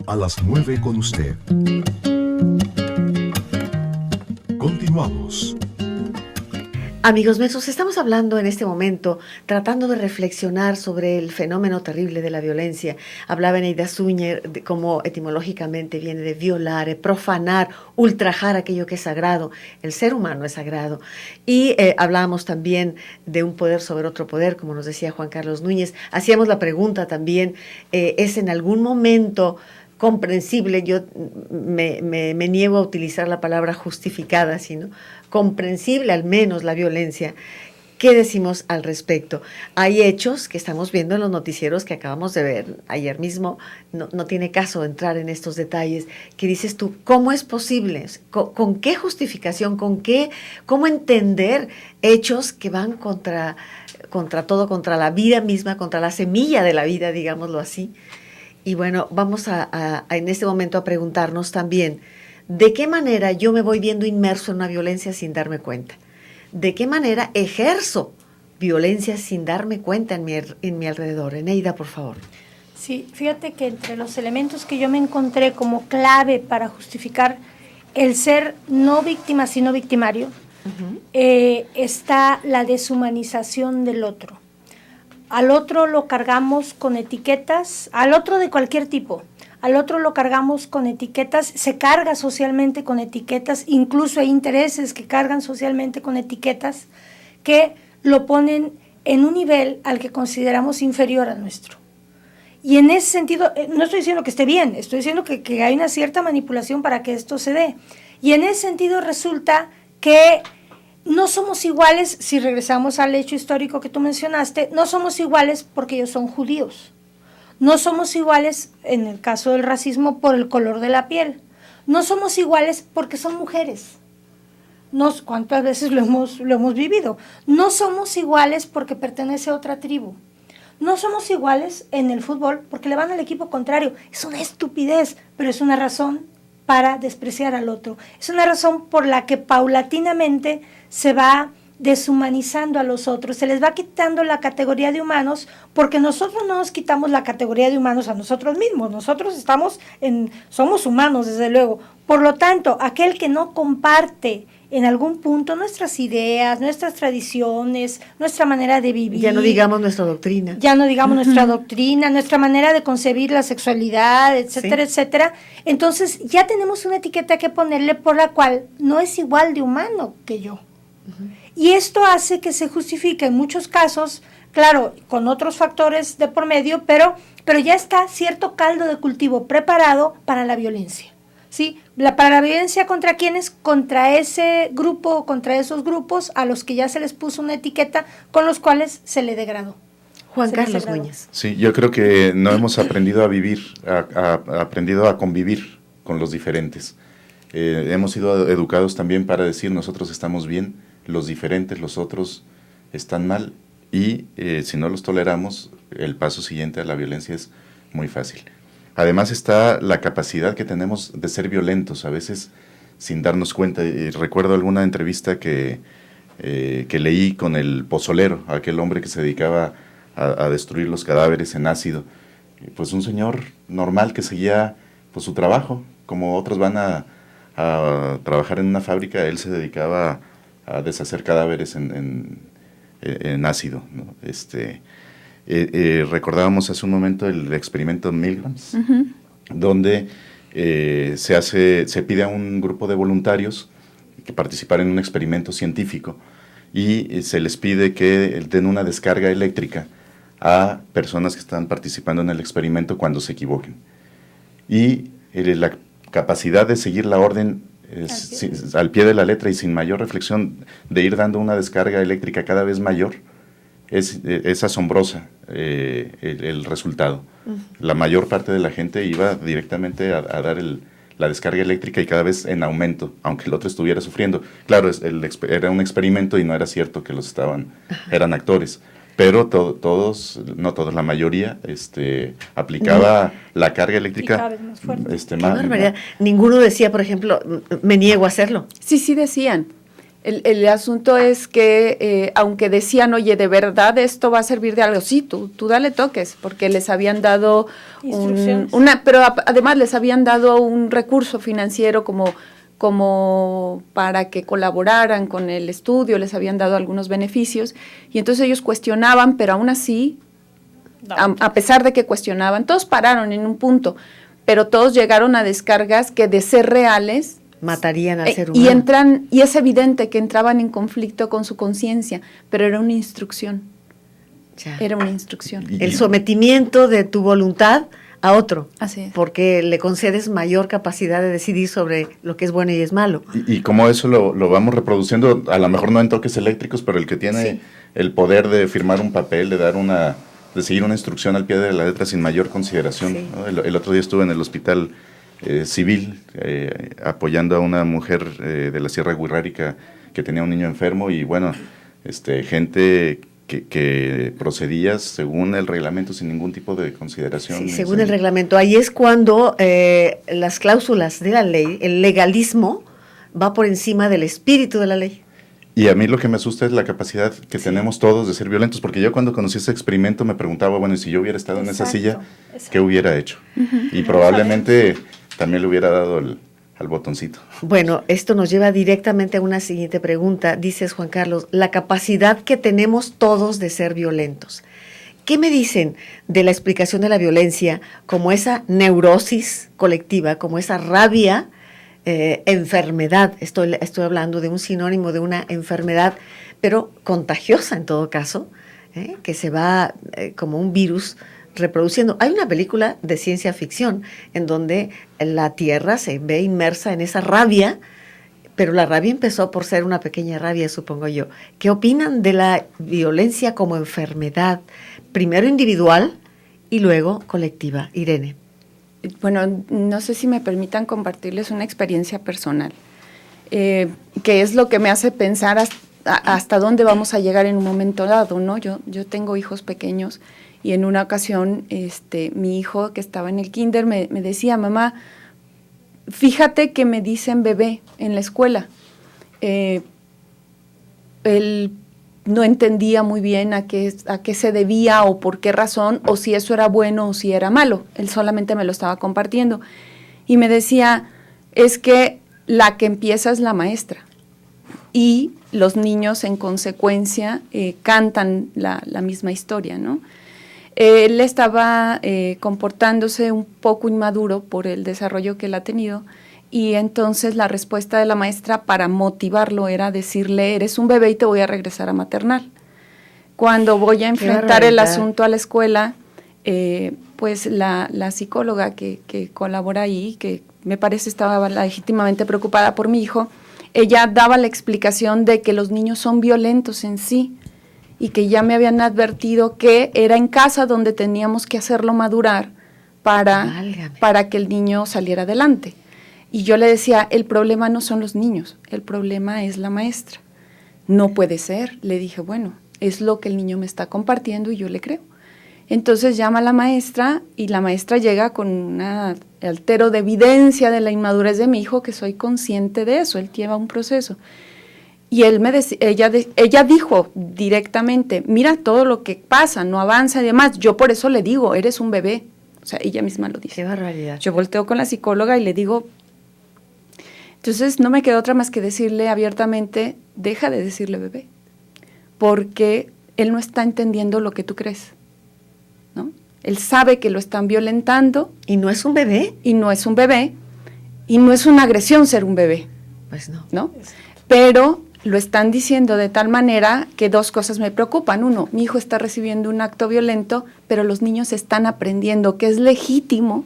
A las 9 con usted. Continuamos. Amigos nuestros, estamos hablando en este momento, tratando de reflexionar sobre el fenómeno terrible de la violencia. Hablaba Eneida Zúñiga de cómo etimológicamente viene de violar, profanar, ultrajar aquello que es sagrado. El ser humano es sagrado. Y hablábamos también de un poder sobre otro poder, como nos decía Juan Carlos Núñez. Hacíamos la pregunta también, ¿es en algún momento comprensible? Yo me niego a utilizar la palabra justificada, sino comprensible al menos la violencia. ¿Qué decimos al respecto? Hay hechos que estamos viendo en los noticieros que acabamos de ver ayer mismo, no tiene caso entrar en estos detalles, que dices tú, ¿cómo es posible? ¿Con qué justificación? ¿Cómo entender hechos que van contra todo, contra la vida misma, contra la semilla de la vida, digámoslo así? Y bueno, vamos a en este momento a preguntarnos también, ¿de qué manera yo me voy viendo inmerso en una violencia sin darme cuenta? ¿De qué manera ejerzo violencia sin darme cuenta en mi alrededor? Eneida, por favor. Sí, fíjate que entre los elementos que yo me encontré como clave para justificar el ser no víctima sino victimario, está la deshumanización del otro. Al otro lo cargamos con etiquetas, al otro de cualquier tipo. Al otro lo cargamos con etiquetas, se carga socialmente con etiquetas, incluso hay intereses que cargan socialmente con etiquetas que lo ponen en un nivel al que consideramos inferior al nuestro. Y en ese sentido, no estoy diciendo que esté bien, estoy diciendo que hay una cierta manipulación para que esto se dé. Y en ese sentido resulta que no somos iguales, si regresamos al hecho histórico que tú mencionaste, no somos iguales porque ellos son judíos. No somos iguales, en el caso del racismo, por el color de la piel. No somos iguales porque son mujeres. ¿Cuántas veces lo hemos vivido? No somos iguales porque pertenece a otra tribu. No somos iguales en el fútbol porque le van al equipo contrario. Es una estupidez, pero es una razón para despreciar al otro. Es una razón por la que paulatinamente se va deshumanizando a los otros, se les va quitando la categoría de humanos, porque nosotros no nos quitamos la categoría de humanos a nosotros mismos, nosotros somos humanos desde luego, por lo tanto, aquel que no comparte en algún punto nuestras ideas, nuestras tradiciones, nuestra manera de vivir. Ya no digamos nuestra doctrina. Ya no digamos nuestra doctrina, nuestra manera de concebir la sexualidad, etcétera, etcétera. Entonces ya tenemos una etiqueta que ponerle por la cual no es igual de humano que yo. Y esto hace que se justifique en muchos casos, claro, con otros factores de por medio, pero ya está cierto caldo de cultivo preparado para la violencia. ¿Sí? Para la violencia contra quienes, contra ese grupo, contra esos grupos a los que ya se les puso una etiqueta con los cuales se le degradó. Juan Carlos Núñez. Sí, yo creo que no hemos aprendido a vivir, aprendido a convivir con los diferentes. Hemos sido educados también para decir nosotros estamos bien, los diferentes, los otros están mal, y si no los toleramos, el paso siguiente a la violencia es muy fácil. Además está la capacidad que tenemos de ser violentos, a veces sin darnos cuenta. Recuerdo alguna entrevista que leí con el pozolero, aquel hombre que se dedicaba a destruir los cadáveres en ácido. Pues un señor normal que seguía pues, su trabajo, como otros van a trabajar en una fábrica, él se dedicaba a deshacer cadáveres en ácido, ¿no? Recordábamos hace un momento el experimento Milgrams, donde se pide a un grupo de voluntarios que participaran en un experimento científico y se les pide que den una descarga eléctrica a personas que están participando en el experimento cuando se equivoquen. Y la capacidad de seguir la orden al pie de la letra y sin mayor reflexión, de ir dando una descarga eléctrica cada vez mayor, es asombrosa el resultado. La mayor parte de la gente iba directamente a dar la descarga eléctrica y cada vez en aumento, aunque el otro estuviera sufriendo. Claro, era un experimento y no era cierto que eran actores, pero no todos, la mayoría aplicaba la carga eléctrica. Y cada vez más fuerte. Qué barbaridad. Ninguno decía, por ejemplo, me niego a hacerlo. Sí decían. El asunto es que, aunque decían, oye, ¿de verdad esto va a servir de algo? Sí, tú dale toques, porque les habían dado pero además les habían dado un recurso financiero como para que colaboraran con el estudio, les habían dado algunos beneficios, y entonces ellos cuestionaban, pero aún así, a pesar de que cuestionaban, todos pararon en un punto, pero todos llegaron a descargas que de ser reales matarían al ser humano. Y es evidente que entraban en conflicto con su conciencia, pero era una instrucción. Ya. Era una instrucción. El sometimiento de tu voluntad a otro. Así es. Porque le concedes mayor capacidad de decidir sobre lo que es bueno y es malo. Y como eso lo vamos reproduciendo, a lo mejor no en toques eléctricos, pero el que tiene el poder de firmar un papel, de seguir una instrucción al pie de la letra sin mayor consideración. Sí. ¿No? El otro día estuve en el hospital civil apoyando a una mujer de la Sierra Wixárika que tenía un niño enfermo, y bueno, gente que procedía según el reglamento sin ningún tipo de consideración. Sí, según el reglamento. Ahí es cuando las cláusulas de la ley, el legalismo, va por encima del espíritu de la ley. Y a mí lo que me asusta es la capacidad que tenemos todos de ser violentos, porque yo cuando conocí ese experimento me preguntaba, bueno, y si yo hubiera estado en esa silla, ¿qué hubiera hecho? Y probablemente también le hubiera dado al botoncito. Bueno, esto nos lleva directamente a una siguiente pregunta. Dices, Juan Carlos, la capacidad que tenemos todos de ser violentos. ¿Qué me dicen de la explicación de la violencia como esa neurosis colectiva, como esa rabia, enfermedad? Estoy hablando de un sinónimo de una enfermedad, pero contagiosa en todo caso, que se va como un virus reproduciendo. Hay una película de ciencia ficción en donde la Tierra se ve inmersa en esa rabia, pero la rabia empezó por ser una pequeña rabia, supongo yo. ¿Qué opinan de la violencia como enfermedad, primero individual y luego colectiva? Irene. Bueno, no sé si me permitan compartirles una experiencia personal, que es lo que me hace pensar hasta dónde vamos a llegar en un momento dado, ¿no? Yo tengo hijos pequeños, y en una ocasión mi hijo que estaba en el kinder me decía, mamá, fíjate que me dicen bebé en la escuela. Él no entendía muy bien a qué se debía o por qué razón, o si eso era bueno o si era malo. Él solamente me lo estaba compartiendo. Y me decía, es que la que empieza es la maestra. Y los niños, en consecuencia, cantan la misma historia, ¿no? Él estaba comportándose un poco inmaduro por el desarrollo que él ha tenido, y entonces la respuesta de la maestra para motivarlo era decirle, eres un bebé y te voy a regresar a maternal. Cuando voy a enfrentar el asunto a la escuela, pues la psicóloga que colabora ahí, que me parece estaba legítimamente preocupada por mi hijo, ella daba la explicación de que los niños son violentos en sí, y que ya me habían advertido que era en casa donde teníamos que hacerlo madurar para que el niño saliera adelante. Y yo le decía, el problema no son los niños, el problema es la maestra. No puede ser, le dije, bueno, es lo que el niño me está compartiendo y yo le creo. Entonces llama a la maestra y la maestra llega con un altero de evidencia de la inmadurez de mi hijo, que soy consciente de eso, él lleva un proceso. Y ella dijo directamente, mira todo lo que pasa, no avanza y demás. Yo por eso le digo, eres un bebé. O sea, ella misma lo dice. Qué barbaridad. Yo volteo con la psicóloga y le digo, entonces no me quedó otra más que decirle abiertamente, deja de decirle bebé, porque él no está entendiendo lo que tú crees, ¿no? Él sabe que lo están violentando. ¿Y no es un bebé? Y no es un bebé, y no es una agresión ser un bebé. Pues no. ¿No? Pero lo están diciendo de tal manera que dos cosas me preocupan. Uno, mi hijo está recibiendo un acto violento, pero los niños están aprendiendo que es legítimo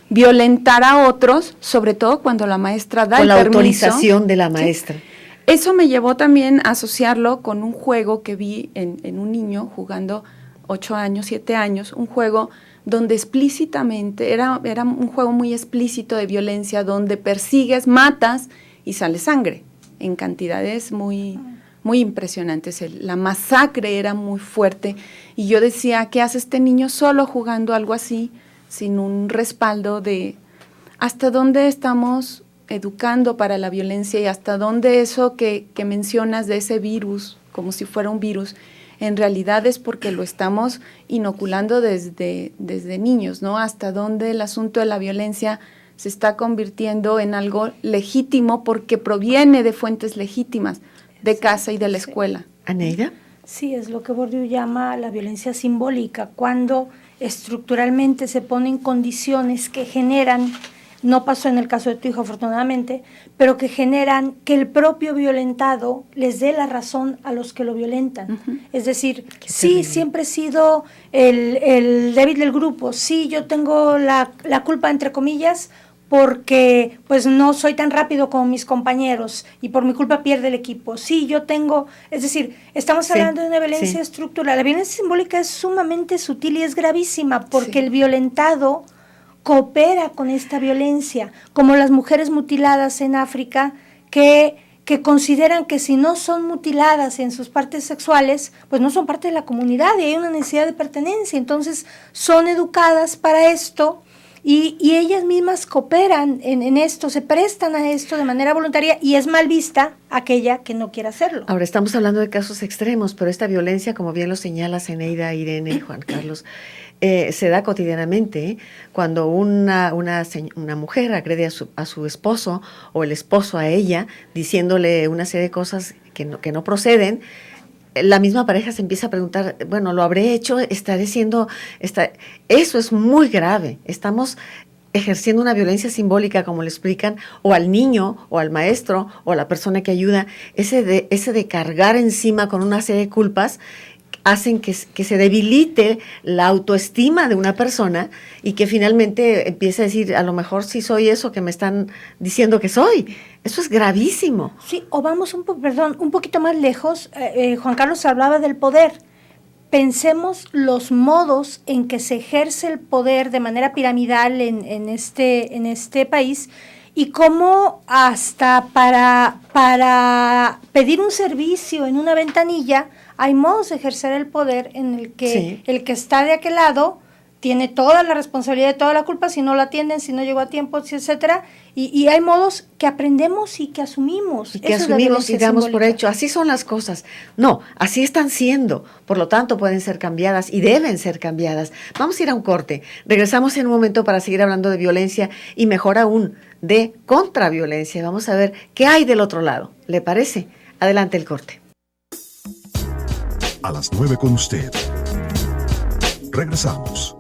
violentar a otros, sobre todo cuando la maestra da el permiso. Con la autorización de la maestra. ¿Sí? Eso me llevó también a asociarlo con un juego que vi en un niño jugando 8 años, 7 años, un juego donde explícitamente, era un juego muy explícito de violencia, donde persigues, matas y sale sangre en cantidades muy, muy impresionantes. La masacre era muy fuerte y yo decía, ¿qué hace este niño solo jugando algo así, sin un respaldo de hasta dónde estamos educando para la violencia y hasta dónde eso que mencionas de ese virus, como si fuera un virus, en realidad es porque lo estamos inoculando desde niños, ¿no? Hasta dónde el asunto de la violencia se está convirtiendo en algo legítimo porque proviene de fuentes legítimas, de casa y de la escuela. ¿Aneida? Sí, es lo que Bourdieu llama la violencia simbólica, cuando estructuralmente se ponen condiciones que generan, no pasó en el caso de tu hijo afortunadamente, pero que generan que el propio violentado les dé la razón a los que lo violentan. Es decir, sí, siempre he sido el débil del grupo, sí, yo tengo la culpa, entre comillas, porque pues no soy tan rápido como mis compañeros y por mi culpa pierde el equipo. Sí, yo tengo, es decir, estamos hablando de una violencia estructural. La violencia simbólica es sumamente sutil y es gravísima porque el violentado coopera con esta violencia, como las mujeres mutiladas en África que consideran que si no son mutiladas en sus partes sexuales, pues no son parte de la comunidad y hay una necesidad de pertenencia. Entonces son educadas para esto. Y ellas mismas cooperan en esto, se prestan a esto de manera voluntaria y es mal vista aquella que no quiere hacerlo. Ahora, estamos hablando de casos extremos, pero esta violencia, como bien lo señala Zeneida, Irene, Juan Carlos, se da cotidianamente, ¿eh? Cuando una mujer agrede a su esposo o el esposo a ella, diciéndole una serie de cosas que no proceden, la misma pareja se empieza a preguntar, bueno, ¿lo habré hecho? ¿Estaré siendo...? Eso es muy grave. Estamos ejerciendo una violencia simbólica, como le explican, o al niño, o al maestro, o a la persona que ayuda. Ese de cargar encima con una serie de culpas hacen que se debilite la autoestima de una persona y que finalmente empiece a decir, a lo mejor sí soy eso que me están diciendo que soy. Eso es gravísimo. Sí, o vamos un poquito más lejos. Juan Carlos hablaba del poder. Pensemos los modos en que se ejerce el poder de manera piramidal en este país y cómo hasta para pedir un servicio en una ventanilla hay modos de ejercer el poder en el que el que está de aquel lado tiene toda la responsabilidad de toda la culpa si no lo atienden, si no llegó a tiempo, etcétera. Y hay modos que aprendemos y que asumimos. Y que asumimos y damos por hecho. Así son las cosas. No, así están siendo. Por lo tanto, pueden ser cambiadas y deben ser cambiadas. Vamos a ir a un corte. Regresamos en un momento para seguir hablando de violencia y mejor aún, de contraviolencia. Vamos a ver qué hay del otro lado. ¿Le parece? Adelante el corte. A las 9 con usted. Regresamos.